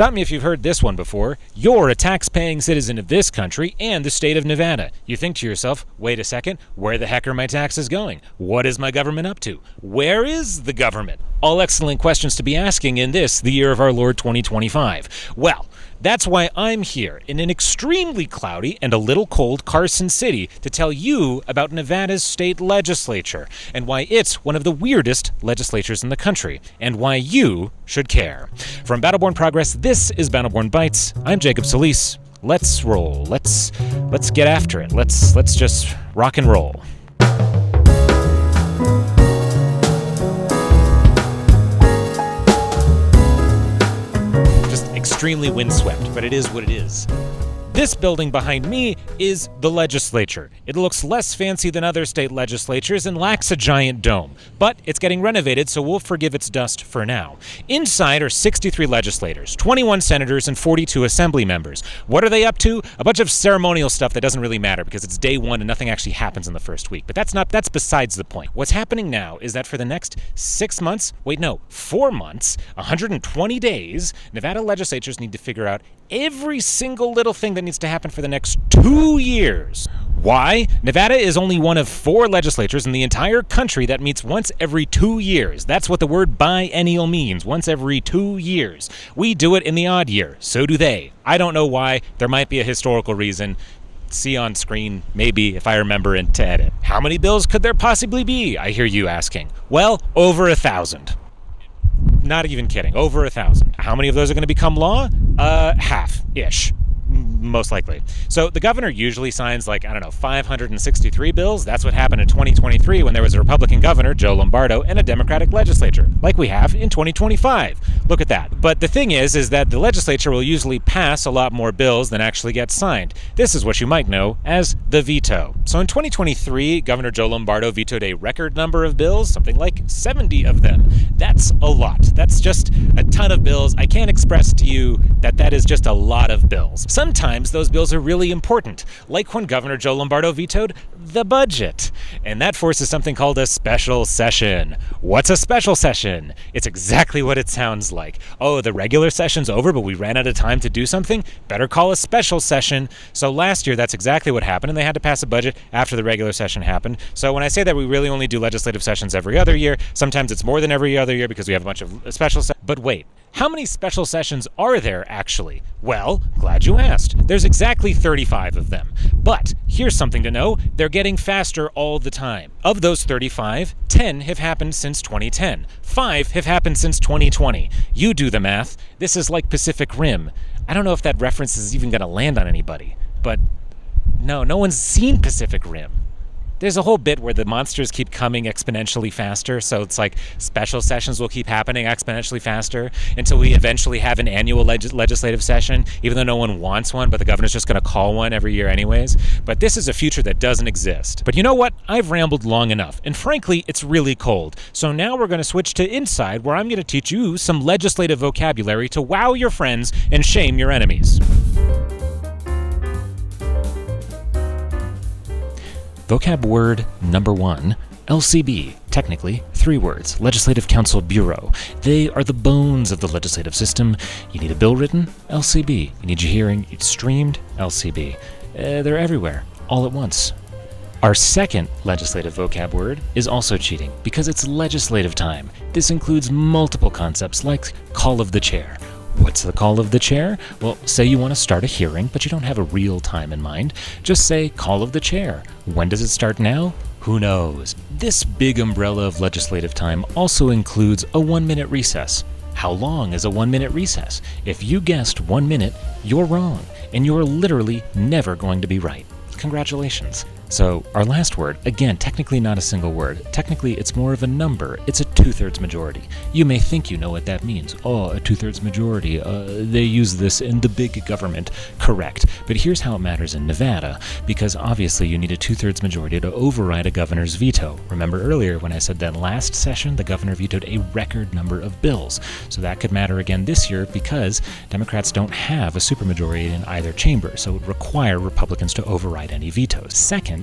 Stop me if you've heard this one before. You're a tax-paying citizen of this country and the state of Nevada. You think to yourself, wait a second, where the heck are my taxes going? What is my government up to? Where is the government? All excellent questions to be asking in this, the year of our Lord 2025. Well, that's why I'm here in an extremely cloudy and a little cold Carson City to tell you about Nevada's state legislature and why it's one of the weirdest legislatures in the country and why you should care. From Battle Born Progress, this is Battle Born Bytes. I'm Jacob Solis. Let's roll. Let's get after it. Let's just rock and roll. Extremely windswept, but it is what it is. This building behind me is the Legislature. It looks less fancy than other state legislatures and lacks a giant dome, but it's getting renovated, so we'll forgive its dust for now. Inside are 63 legislators, 21 senators, and 42 assembly members. What are they up to? A bunch of ceremonial stuff that doesn't really matter because it's day one and nothing actually happens in the first week. But that's besides the point. What's happening now is that for the next 4 months, 120 days, Nevada legislatures need to figure out every single little thing that needs to happen for the next 2 years. Why? Nevada is only one of 4 legislatures in the entire country that meets once every 2 years. That's what the word biennial means, once every 2 years. We do it in the odd year. So do they. I don't know why. There might be a historical reason. See on screen, maybe, if I remember and to edit. How many bills could there possibly be, I hear you asking? Well, over 1,000. Not even kidding. Over 1,000. How many of those are going to become law? Half-ish. Most likely. So the governor usually signs 563 bills. That's what happened in 2023 when there was a Republican governor, Joe Lombardo, and a Democratic legislature, like we have in 2025. Look at that. But the thing is that the legislature will usually pass a lot more bills than actually get signed. This is what you might know as the veto. So in 2023, Governor Joe Lombardo vetoed a record number of bills, something like 70 of them. That's a lot. That's just a ton of bills. I can't express to you that is just a lot of bills. Sometimes those bills are really important, like when Governor Joe Lombardo vetoed the budget. And that forces something called a special session. What's a special session? It's exactly what it sounds like. Oh, the regular session's over, but we ran out of time to do something? Better call a special session. So last year, that's exactly what happened, and they had to pass a budget after the regular session happened. So when I say that we really only do legislative sessions every other year, sometimes it's more than every other year because we have a bunch of special sessions. But wait. How many special sessions are there, actually? Well, glad you asked. There's exactly 35 of them. But here's something to know. They're getting faster all the time. Of those 35, 10 have happened since 2010. 5 have happened since 2020. You do the math. This is like Pacific Rim. I don't know if that reference is even going to land on anybody. But no one's seen Pacific Rim. There's a whole bit where the monsters keep coming exponentially faster, so it's like special sessions will keep happening exponentially faster until we eventually have an annual legislative session, even though no one wants one, but the governor's just going to call one every year anyways. But this is a future that doesn't exist. But you know what? I've rambled long enough, and frankly, it's really cold. So now we're going to switch to Inside, where I'm going to teach you some legislative vocabulary to wow your friends and shame your enemies. Vocab word number 1, LCB, technically 3 words, Legislative Council Bureau. They are the bones of the legislative system. You need a bill written? LCB. You need your hearing streamed? LCB. They're everywhere, all at once. Our second legislative vocab word is also cheating because it's legislative time. This includes multiple concepts like call of the chair. What's the call of the chair? Well, say you want to start a hearing, but you don't have a real time in mind. Just say call of the chair. When does it start now? Who knows? This big umbrella of legislative time also includes a 1-minute recess. How long is a 1-minute recess? If you guessed 1 minute, you're wrong, and you're literally never going to be right. Congratulations. So our last word, again, technically not a single word. Technically, it's more of a number. It's a 2/3 majority. You may think you know what that means. Oh, a 2/3 majority. They use this in the big government. Correct. But here's how it matters in Nevada, because obviously you need a 2/3 majority to override a governor's veto. Remember earlier when I said that last session, the governor vetoed a record number of bills. So that could matter again this year because Democrats don't have a supermajority in either chamber, so it would require Republicans to override any vetoes. Second,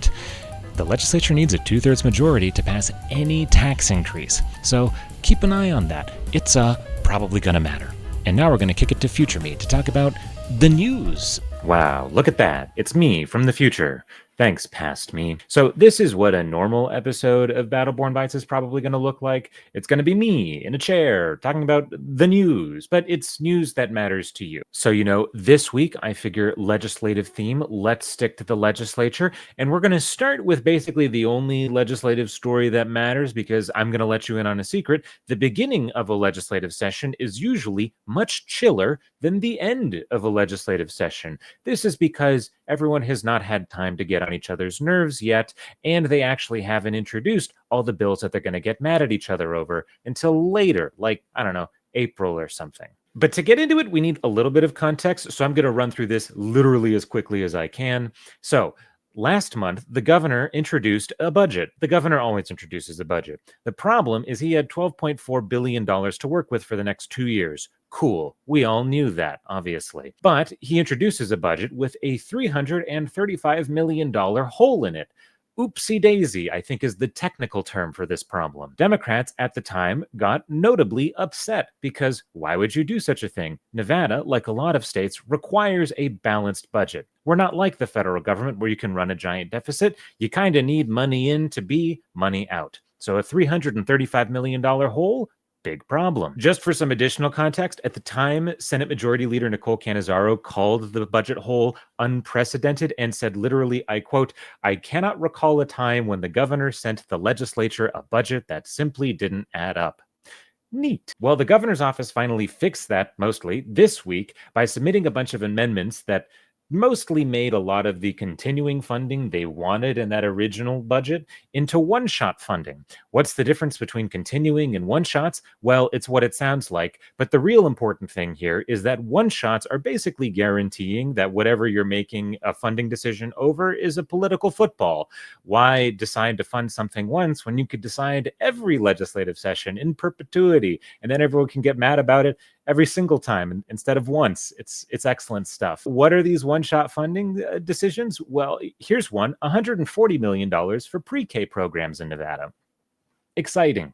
the legislature needs a 2/3 majority to pass any tax increase. So keep an eye on that. It's probably going to matter. And now we're going to kick it to future me to talk about the news. Wow, look at that. It's me from the future. Thanks, past me. So this is what a normal episode of Battle Born Bytes is probably going to look like. It's going to be me in a chair talking about the news, but it's news that matters to you. So, this week I figure legislative theme, let's stick to the legislature. And we're going to start with basically the only legislative story that matters, because I'm going to let you in on a secret. The beginning of a legislative session is usually much chiller than the end of a legislative session. This is because everyone has not had time to get on each other's nerves yet, and they actually haven't introduced all the bills that they're going to get mad at each other over until later, like, I don't know, April or something. But to get into it, we need a little bit of context, so I'm going to run through this literally as quickly as I can. So, last month, the governor introduced a budget. The governor always introduces a budget. The problem is he had $12.4 billion to work with for the next 2 years. Cool. We all knew that, obviously. But he introduces a budget with a $335 million hole in it. Oopsie daisy, I think, is the technical term for this problem. Democrats at the time got notably upset because why would you do such a thing? Nevada, like a lot of states, requires a balanced budget. We're not like the federal government where you can run a giant deficit. You kind of need money in to be money out. So a $335 million hole? Big problem. Just for some additional context, at the time, Senate Majority Leader Nicole Cannizzaro called the budget hole unprecedented and said literally, I quote, "I cannot recall a time when the governor sent the legislature a budget that simply didn't add up." Neat. Well, the governor's office finally fixed that, mostly, this week by submitting a bunch of amendments that mostly made a lot of the continuing funding they wanted in that original budget into one-shot funding. What's the difference between continuing and one-shots? Well, it's what it sounds like, but the real important thing here is that one-shots are basically guaranteeing that whatever you're making a funding decision over is a political football. Why decide to fund something once when you could decide every legislative session in perpetuity, and then everyone can get mad about it every single time instead of once? It's excellent stuff. What are these one-shot funding decisions? Well, here's one: $140 million for pre-K programs in Nevada. Exciting.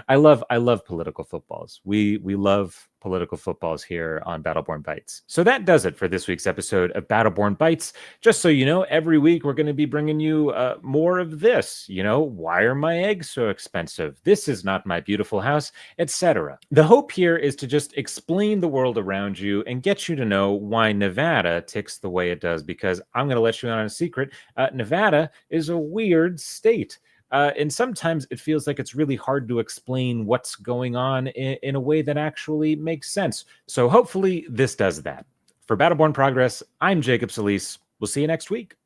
I love political footballs. We love political footballs here on Battle Born Bytes. So that does it for this week's episode of Battle Born Bytes. Just so you know, every week we're going to be bringing you more of this. Why are my eggs so expensive? This is not my beautiful house, etc. The hope here is to just explain the world around you and get you to know why Nevada ticks the way it does, because I'm going to let you in on a secret. Nevada is a weird state. And sometimes it feels like it's really hard to explain what's going on in a way that actually makes sense. So hopefully this does that. For Battleborn Progress, I'm Jacob Solis. We'll see you next week.